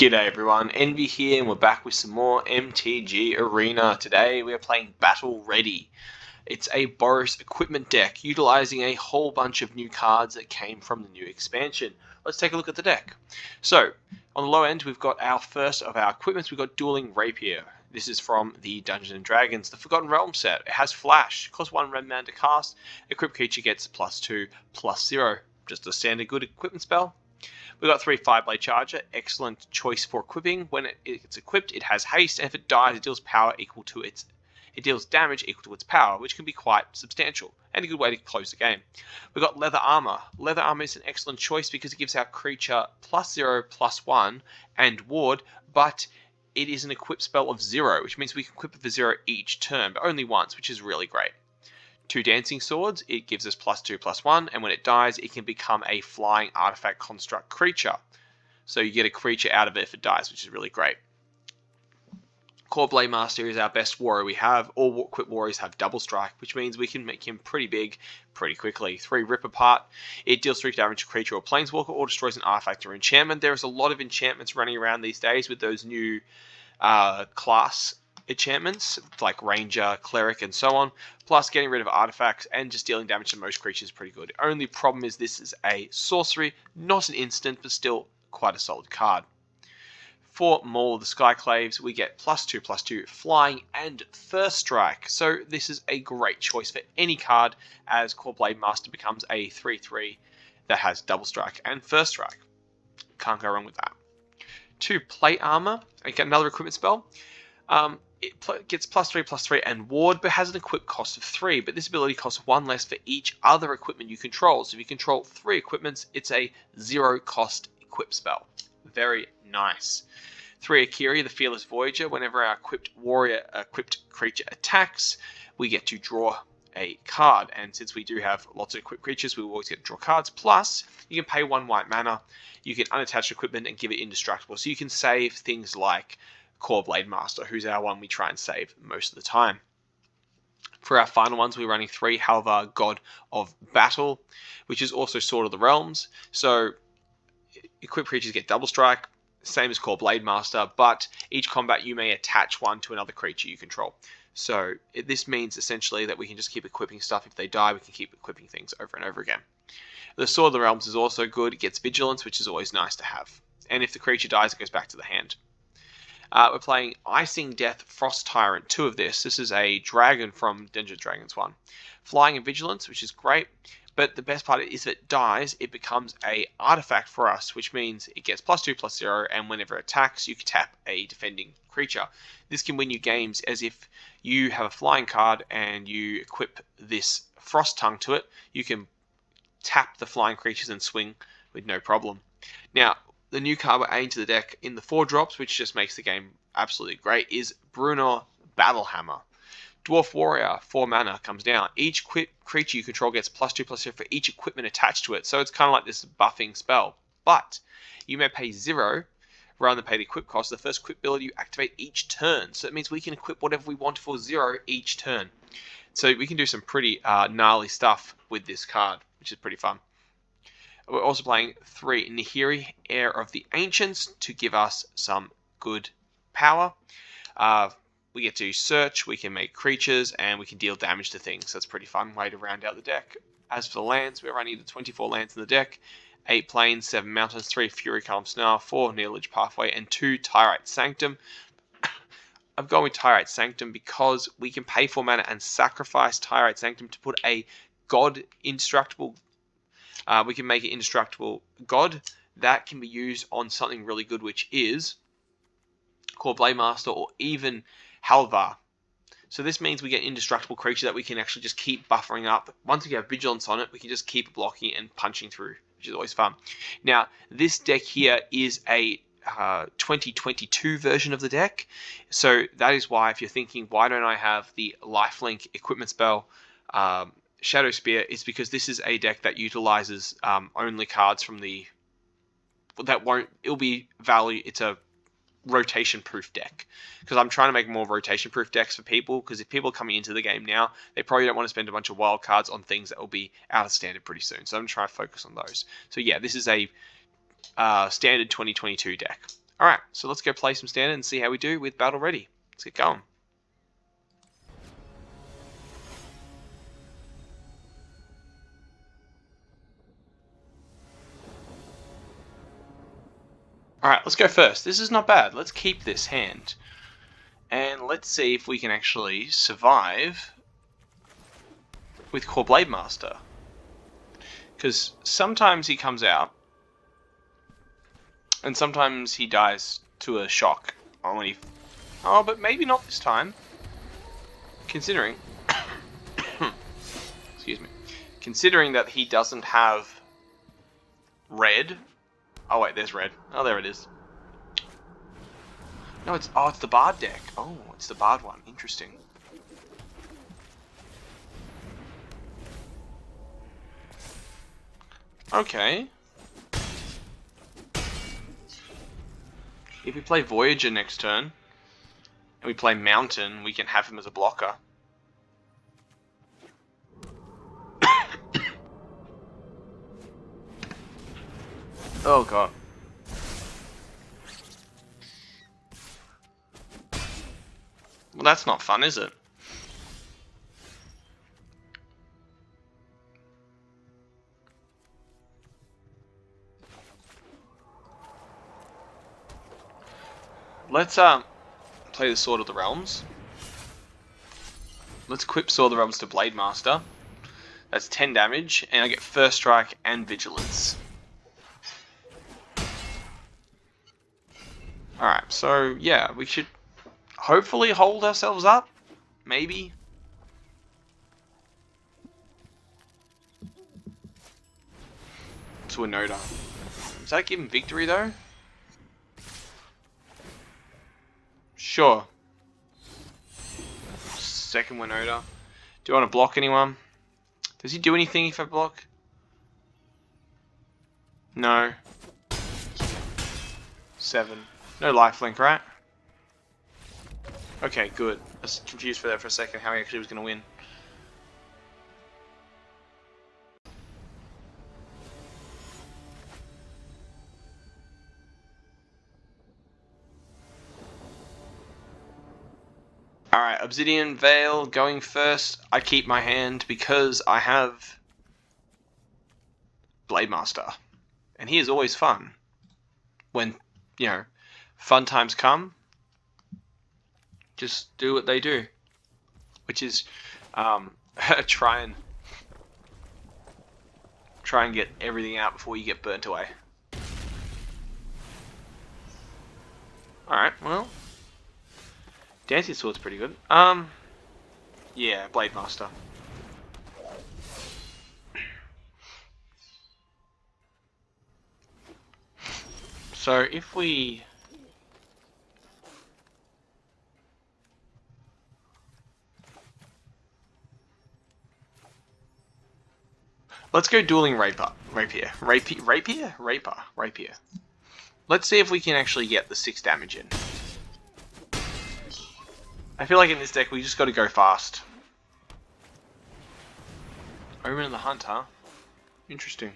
G'day everyone, Envy here and we're back with some more MTG Arena. Today we are playing Battle Ready. It's a Boros equipment deck utilizing a whole bunch of new cards that came from the new expansion. Let's take a look at the deck. So, on the low end we've got our first of our equipments, we've got Dueling Rapier. This is from the Dungeons & Dragons, the Forgotten Realms set. It has Flash, costs 1 red mana to cast, equipped creature gets +2/+0. Just a standard good equipment spell. We've got 3 Fireblade Charger, excellent choice for equipping. When it's equipped, it has haste, and if it dies, it deals damage equal to its power, which can be quite substantial, and a good way to close the game. We've got Leather Armor. Leather Armor is an excellent choice because it gives our creature +0/+1 and ward, but it is an equipped spell of 0, which means we can equip it for 0 each turn, but only once, which is really great. 2 Dancing Swords, it gives us +2/+1, and when it dies, it can become a flying artifact construct creature. So you get a creature out of it if it dies, which is really great. Core Blade Master is our best warrior we have. All equipped warriors have double strike, which means we can make him pretty big pretty quickly. 3 Rip Apart, it deals 3 damage to creature or planeswalker or destroys an artifact or enchantment. There's a lot of enchantments running around these days with those new class enchantments like Ranger, Cleric, and so on. Plus, getting rid of artifacts and just dealing damage to most creatures is pretty good. The only problem is this is a sorcery, not an instant, but still quite a solid card. For Maul of the Skyclaves, we get +2/+2 flying and first strike. So this is a great choice for any card, as Core Blade Master becomes a 3/3 that has double strike and first strike. Can't go wrong with that. 2 Plate Armor, again another equipment spell. It gets +3/+3 and ward, but has an equip cost of 3. But this ability costs 1 less for each other equipment you control. So if you control 3 equipments, it's a 0 cost equip spell. Very nice. 3 Akiri, the Fearless Voyager. Whenever our equipped creature attacks, we get to draw a card. And since we do have lots of equipped creatures, we will always get to draw cards. Plus, you can pay 1 white mana. You can unattach equipment and give it indestructible. So you can save things like Core Blade Master, who's our one we try and save most of the time. For our final ones, we're running 3 Halvar, God of Battle, which is also Sword of the Realms. So equipped creatures get double strike, same as Core Blade Master, but each combat you may attach one to another creature you control. So this means essentially that we can just keep equipping stuff. If they die, we can keep equipping things over and over again. The Sword of the Realms is also good. It gets Vigilance, which is always nice to have. And if the creature dies, it goes back to the hand. We're playing Icing Death Frost Tyrant, 2 of this. This is a dragon from Dungeons & Dragons 1. Flying and Vigilance, which is great, but the best part is if it dies, it becomes a artifact for us, which means it gets +2/+0, and whenever it attacks, you can tap a defending creature. This can win you games as if you have a flying card and you equip this Frost Tongue to it. You can tap the flying creatures and swing with no problem. Now, the new card we're adding to the deck in the 4 drops, which just makes the game absolutely great, is Brunner Battlehammer. Dwarf Warrior, 4 mana, comes down. Each creature you control gets +2/+0 for each equipment attached to it, so it's kind of like this buffing spell. But you may pay 0 rather than pay the equip cost. The first equip ability you activate each turn, so it means we can equip whatever we want for 0 each turn. So we can do some pretty gnarly stuff with this card, which is pretty fun. We're also playing 3 Nahiri, Heir of the Ancients, to give us some good power. We get to search, we can make creatures, and we can deal damage to things. So that's a pretty fun way to round out the deck. As for the lands, we're running the 24 lands in the deck. 8 Plains, 7 Mountains, 3 Fury Calm Snarl, 4 Needledge Pathway, and 2 Tyrite Sanctum. I've gone with Tyrite Sanctum because we can pay 4 mana and sacrifice Tyrite Sanctum to put a god indestructible. We can make it indestructible god that can be used on something really good, which is Core Blade Master or even Halvar. So this means we get an indestructible creature that we can actually just keep buffering up. Once we have Vigilance on it, we can just keep blocking and punching through, which is always fun. Now, this deck here is a 2022 version of the deck. So that is why, if you're thinking, why don't I have the lifelink equipment spell Shadow Spear, is because this is a deck that utilizes only cards from the it'll be value. It's a rotation proof deck, because I'm trying to make more rotation proof decks for people, because if people are coming into the game now, they probably don't want to spend a bunch of wild cards on things that will be out of standard pretty soon. So I'm trying to focus on those. So yeah, this is a standard 2022 deck. Alright, so let's go play some standard and see how we do with Battle Ready. Let's get going. Alright, let's go first. This is not bad. Let's keep this hand. And let's see if we can actually survive with Core Blade Master. Because sometimes he comes out, and sometimes he dies to a shock. Oh, but maybe not this time. Considering... excuse me. Considering that he doesn't have red... Oh wait, there's red. Oh, there it is. No, it's the Bard deck. Oh, it's the Bard one. Interesting. Okay. If we play Voyager next turn, and we play Mountain, we can have him as a blocker. Oh god. Well, that's not fun, is it? Let's play the Sword of the Realms. Let's equip Sword of the Realms to Blade Master. That's 10 damage, and I get First Strike and Vigilance. Alright, so yeah, we should hopefully hold ourselves up. Maybe. To Winota. Does that give him victory though? Sure. Second Winota. Do you want to block anyone? Does he do anything if I block? No. 7. No lifelink, right? Okay, good. I was confused for that for a second, how he actually was going to win. Alright, Obsidian Veil going first. I keep my hand because I have Blade Master. And he is always fun. When, you know, fun times come, just do what they do. Which is try and get everything out before you get burnt away. Alright, well. Dancing Sword's pretty good. Yeah, Blade Master. So if we... Let's go Dueling Rapier. Let's see if we can actually get the 6 damage in. I feel like in this deck we just got to go fast. Omen of the Hunt, huh? Interesting.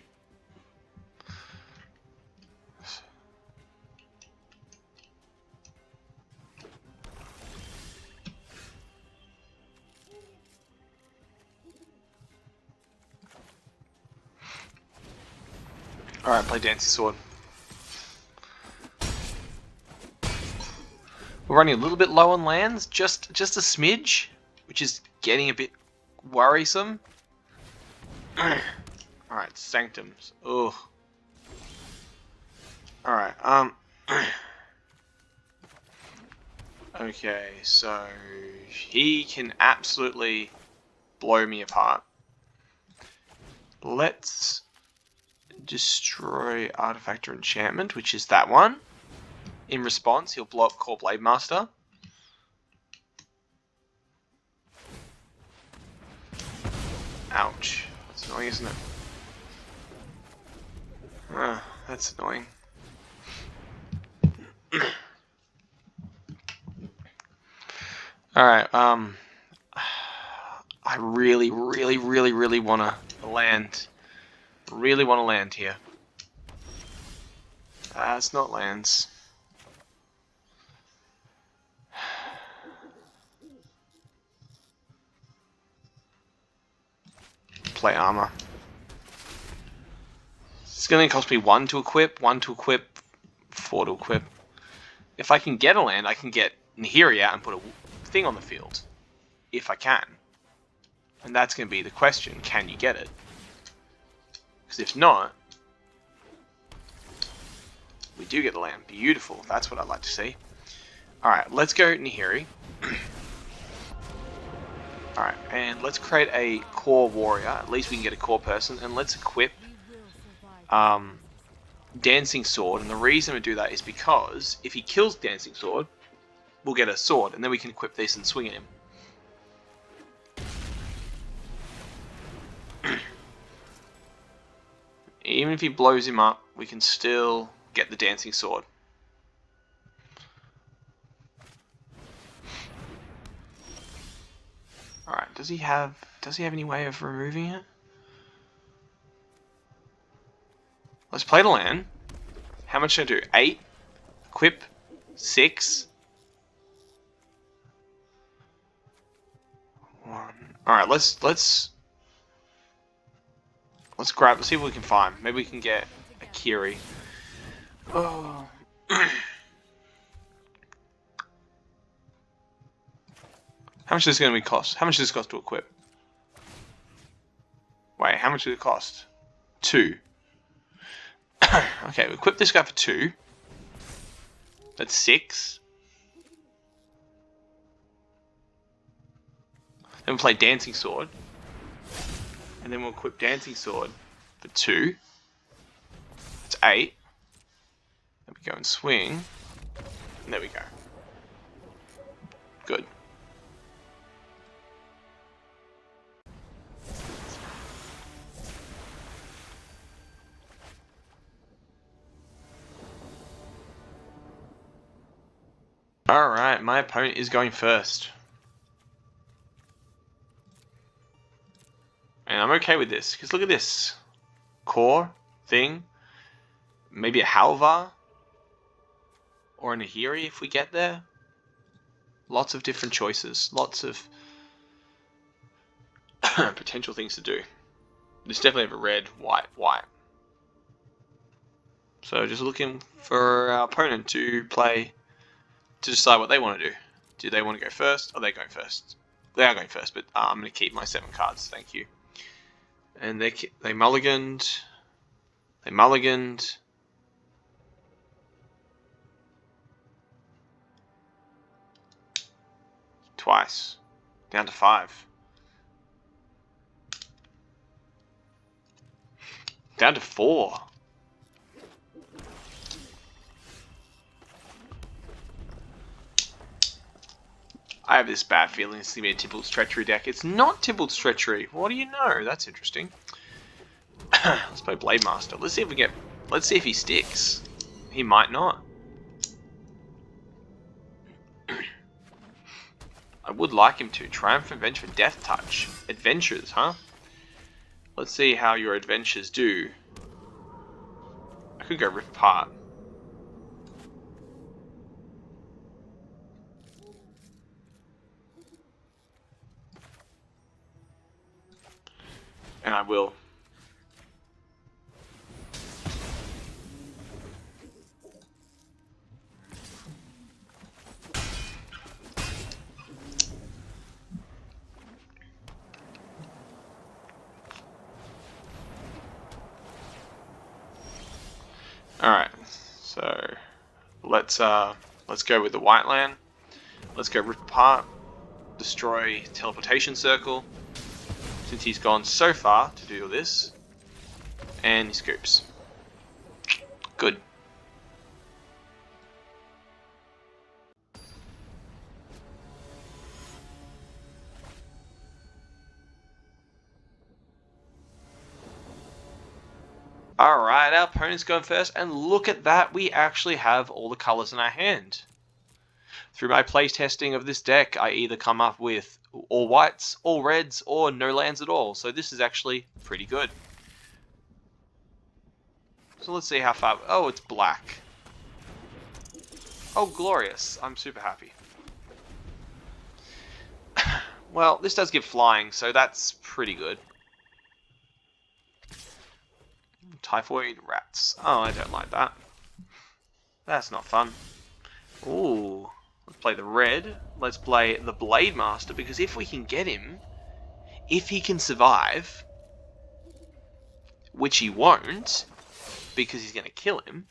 Alright, play Dancing Sword. We're running a little bit low on lands, just a smidge, which is getting a bit worrisome. Alright, Sanctums. Ugh. Alright, okay, so he can absolutely blow me apart. Let's destroy Artifact or Enchantment, which is that one. In response, he'll blow up Core Blade Master. Ouch. That's annoying, isn't it? That's annoying. Alright, I really want to land. Really want to land here. It's not lands. play armor. It's going to cost me 1 to equip, 4 to equip. If I can get a land, I can get Nahiri out and put a thing on the field. If I can. And that's going to be the question, can you get it? Because if not, we do get the land. Beautiful, that's what I'd like to see. Alright, let's go Nahiri. Alright, and let's create a core warrior. At least we can get a core person. And let's equip Dancing Sword. And the reason we do that is because if he kills Dancing Sword, we'll get a sword. And then we can equip this and swing at him. Even if he blows him up, we can still get the Dancing Sword. Alright, does he have any way of removing it? Let's play the land. How much should I do? 8? Equip? 6? 1. Alright, let's grab, let's see what we can find. Maybe we can get a Kiri. Oh. How much is this going to cost? How much does this cost to equip? Wait, how much did it cost? 2. Okay, we equip this guy for 2. That's 6. Then we'll play Dancing Sword. And then we'll equip Dancing Sword for 2. That's 8. Then we go and swing. And there we go. Good. Alright, my opponent is going first. And I'm okay with this, because look at this. Core thing. Maybe a Halvar. Or a Nahiri if we get there. Lots of different choices. Lots of potential things to do. This definitely have a red, white, white. So just looking for our opponent to play, to decide what they want to do. Do they want to go first? Or are they going first? They are going first, but I'm going to keep my 7 cards. Thank you. And they mulliganed. They mulliganed. Twice. Down to 5. Down to 4. I have this bad feeling it's going to be a Tibble's Treachery deck. It's not Tibble's Treachery. What do you know? That's interesting. Let's play Blade Master. Let's see if we get... Let's see if he sticks. He might not. I would like him to. Triumphant Adventure, Death Touch. Adventures, huh? Let's see how your adventures do. I could go Rip Apart. And I will. Alright, so let's go with the white land. Let's go Rip Apart, destroy Teleportation Circle, since he's gone so far to do this, and he scoops. Good. Alright, our opponent's going first, and look at that, we actually have all the colours in our hand. Through my playtesting of this deck, I either come up with all whites, all reds, or no lands at all, so this is actually pretty good. So let's see how far... Oh, it's black. Oh, glorious. I'm super happy. Well, this does give flying, so that's pretty good. Typhoid rats. Oh, I don't like that. That's not fun. Ooh. Let's play the red. Let's play the Blade Master, because if we can get him, if he can survive, which he won't, because he's going to kill him,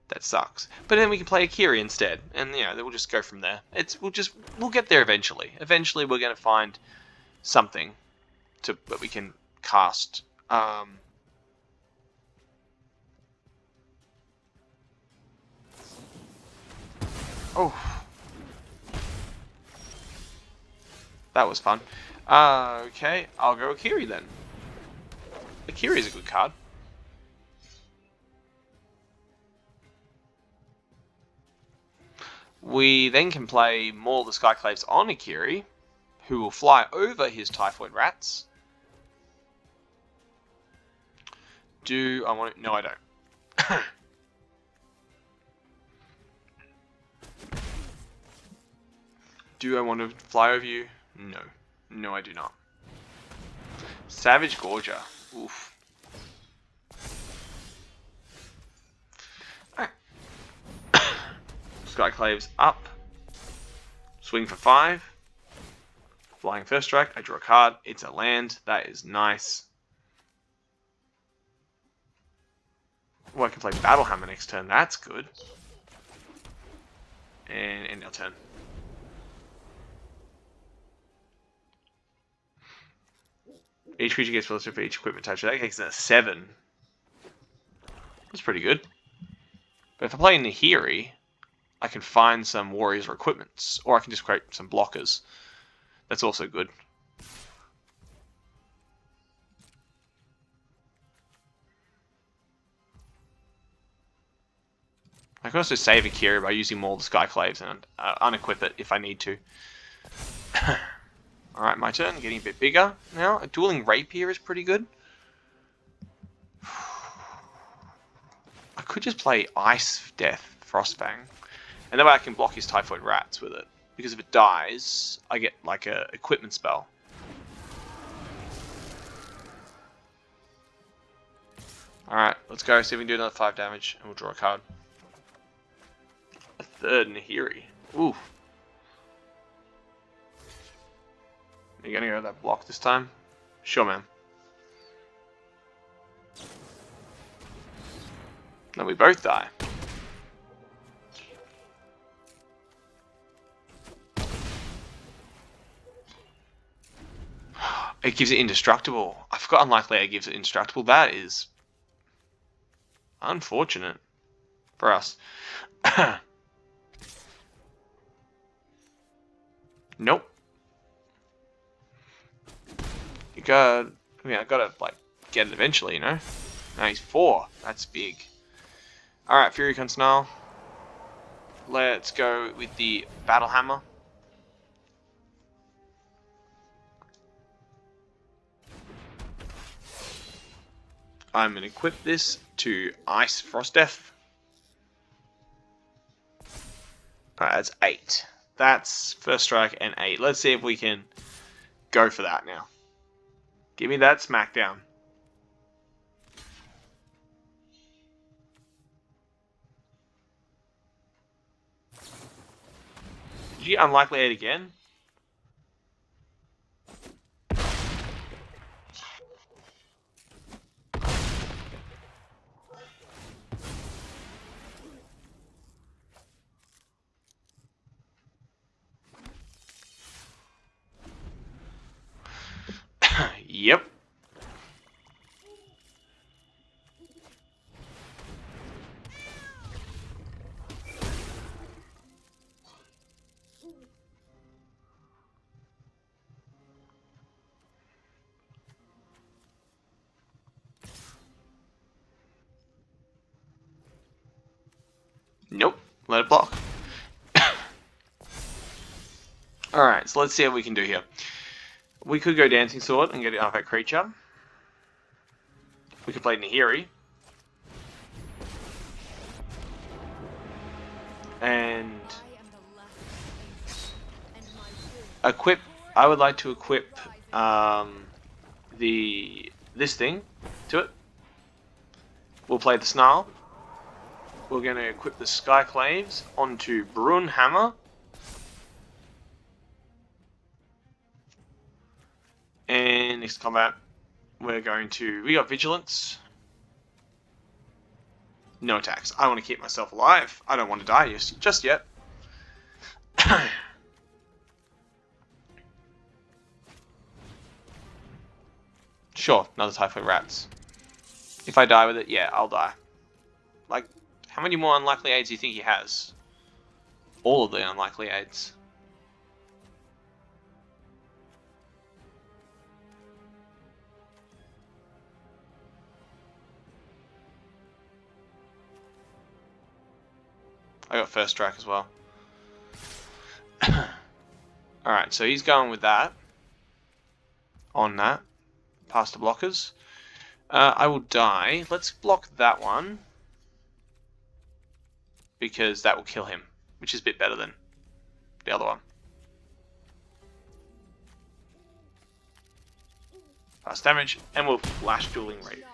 that sucks. But then we can play Akiri instead, and you know, we'll just go from there. We'll get there eventually. Eventually, we're going to find something that we can cast. Oh, that was fun. Okay, I'll go Akiri then. Akiri is a good card. We then can play more of the Skyclaves on Akiri, who will fly over his Typhoid Rats. Do I want to? No, I don't. Do I want to fly over you? No. No, I do not. Savage Gorger. Oof. Alright. Skyclaves up. Swing for 5. Flying first strike. I draw a card. It's a land. That is nice. Oh, I can play Battlehammer next turn. That's good. And end our turn. Each creature gets +2 for each equipment type. So that takes a 7. That's pretty good. But if I play Nahiri, I can find some warriors or equipments. Or I can just create some blockers. That's also good. I can also save Akira by using more of the Skyclaves and unequip it if I need to. Alright, my turn. Getting a bit bigger now. A Dueling Rapier is pretty good. I could just play Ice Death Frostfang. And that way I can block his Typhoid Rats with it. Because if it dies, I get like a equipment spell. Alright, let's go. See if we can do another 5 damage. And we'll draw a card. A third Nahiri. Ooh. Are you gonna go with that block this time? Sure, man. No, we both die. It gives it indestructible. I forgot Unlikely it gives it indestructible. That is unfortunate for us. Nope. You got. I mean, I gotta like get it eventually, you know. Now he's 4. That's big. All right, Fury Consnarl. Let's go with the Battle Hammer. I'm gonna equip this to Ice Frost Death. Alright, that's 8. That's first strike and 8. Let's see if we can go for that now. Give me that smackdown. Did you Unlikely 8 again? Yep. Nope. Let it block. Alright, so let's see what we can do here. We could go Dancing Sword and get an artifact creature. We could play Nahiri. And equip. I would like to equip this thing to it. We'll play the Snarl. We're going to equip the Skyclaves onto Brunhammer. And next combat, we're going to... We got Vigilance. No attacks. I want to keep myself alive. I don't want to die just yet. Sure, another Typhoid Rats. If I die with it, yeah, I'll die. Like, how many more unlikely aids do you think he has? All of the unlikely aids. I got first strike as well. Alright, so he's going with that. On that. Past the blockers. I will die. Let's block that one. Because that will kill him. Which is a bit better than the other one. Fast damage. And we'll flash Dueling Rape.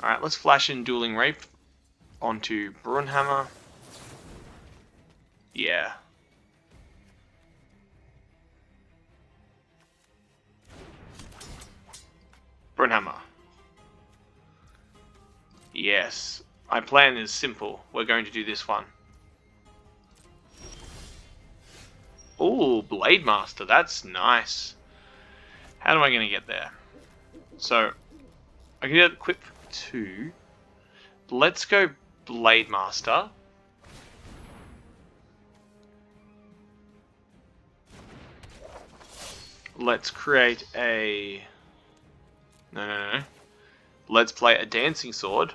Alright, let's flash in Dueling Rape onto Brunhammer. Yeah. Brunhammer. Yes. My plan is simple. We're going to do this one. Ooh, Blade Master. That's nice. How am I going to get there? So, I can get equip 2. Let's go Blade Master. Let's create a... No. Let's play a Dancing Sword.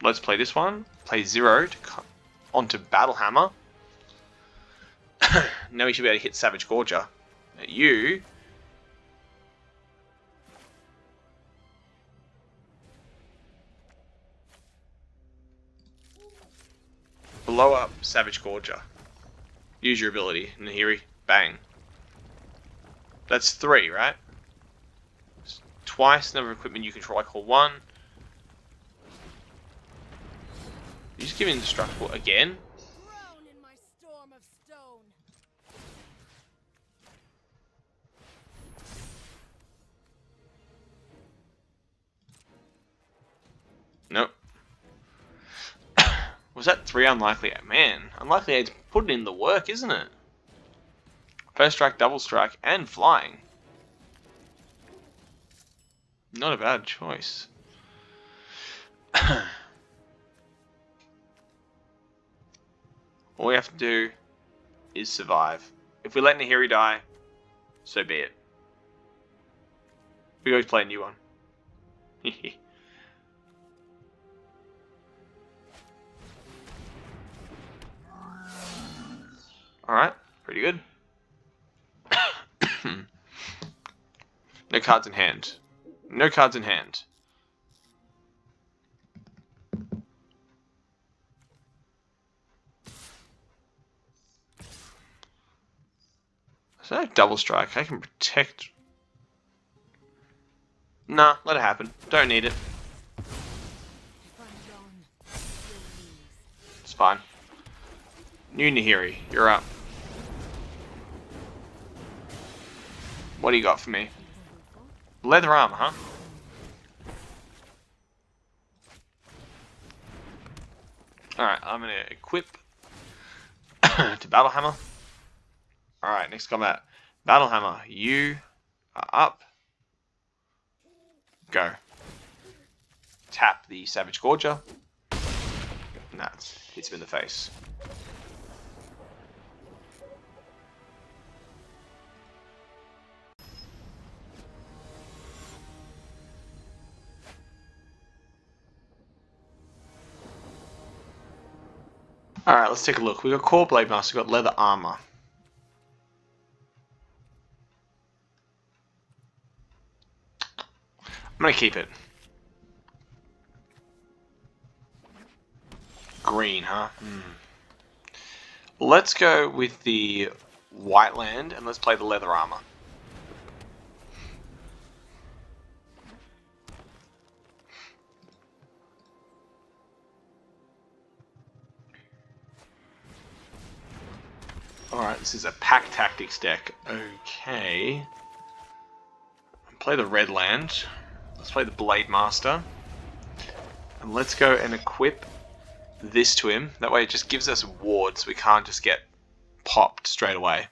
Let's play this one. Play 0 to onto Battle Hammer. Now we should be able to hit Savage Gorger. You... blow up Savage Gorger. Use your ability. Nahiri. Bang. That's 3, right? Twice the number of equipment you control. I call 1. You just give me indestructible again? In my storm of stone. Nope. Was that 3 unlikely? Man, unlikely aid's putting in the work, isn't it? First strike, double strike, and flying. Not a bad choice. All we have to do is survive. If we let Nahiri die, so be it. We always play a new one. Alright, pretty good. No cards in hand. No cards in hand. So I have double strike. I can protect. Nah, let it happen. Don't need it. It's fine. New Nahiri, you're up. What do you got for me? Leather armor, huh? Alright, I'm gonna equip to Battle Hammer. Alright, next combat. Battle Hammer, you are up. Go. Tap the Savage Gorger. Nah, it hits him in the face. Alright, let's take a look. We've got Core Blade Master, we've got Leather Armor. I'm gonna keep it. Green, huh? Let's go with the white land and let's play the leather armor. Alright, this is a pack tactics deck. Okay. Play the red land. Let's play the Blade Master. And let's go and equip this to him. That way it just gives us wards. We can't just get popped straight away.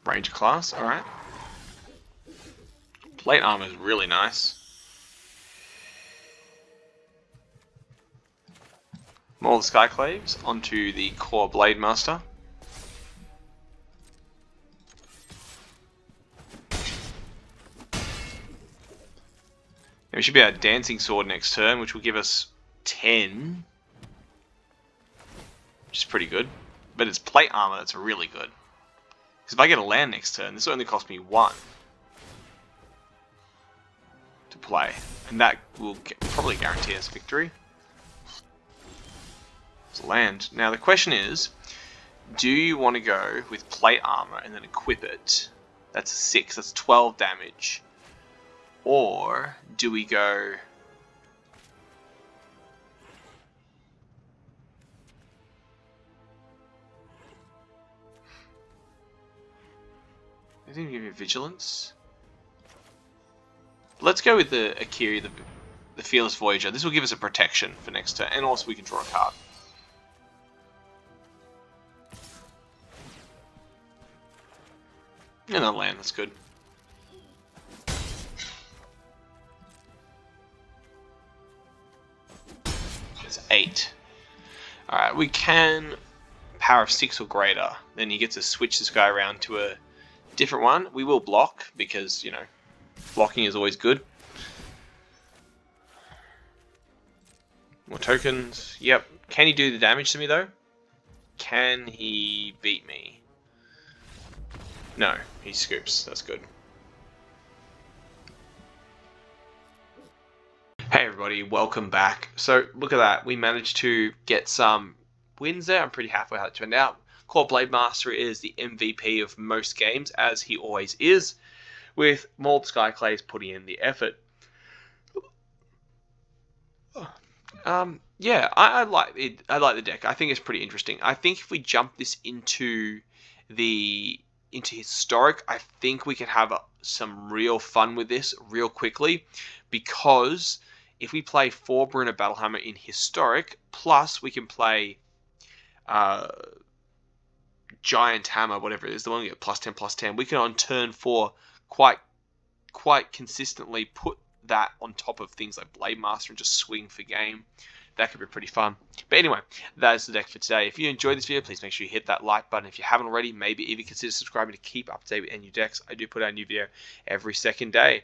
Ranger class, alright. Plate armor is really nice. More of the Skyclaves onto the core Blade Master. And we should be our Dancing Sword next turn, which will give us 10. Which is pretty good. But it's plate armor that's really good. Because if I get a land next turn, this will only cost me 1 to play. And that will probably guarantee us victory. Land. Now the question is, do you want to go with plate armor and then equip it? That's a 6, that's 12 damage. Or do we go... I didn't give you vigilance. Let's go with the Akiri, the Fearless Voyager. This will give us a protection for next turn, and also we can draw a card. And a land, that's good. It's 8. Alright, we can power of 6 or greater. Then he gets to switch this guy around to a different one. We will block, because, you know, blocking is always good. More tokens. Yep. Can he do the damage to me, though? Can he beat me? No, he scoops. That's good. Hey everybody, welcome back. So look at that. We managed to get some wins there. I'm pretty happy with how it turned out. Core Blade Master is the MVP of most games, as he always is, with Mold Skyclays putting in the effort. Yeah, I like it. I like the deck. I think it's pretty interesting. I think if we jump this into historic, I think we can have some real fun with this real quickly, because if we play 4 Bruno Battlehammer in historic, plus we can play Giant Hammer, whatever it is, the one we get +10/+10, we can on turn 4 quite consistently put that on top of things like Blade Master and just swing for game. That could be pretty fun. But anyway, that is the deck for today. If you enjoyed this video, please make sure you hit that like button. If you haven't already, maybe even consider subscribing to keep up to date with any new decks. I do put out a new video every second day.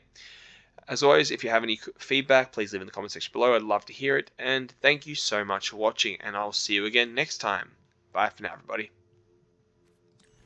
As always, if you have any feedback, please leave in the comment section below. I'd love to hear it. And thank you so much for watching, and I'll see you again next time. Bye for now, everybody.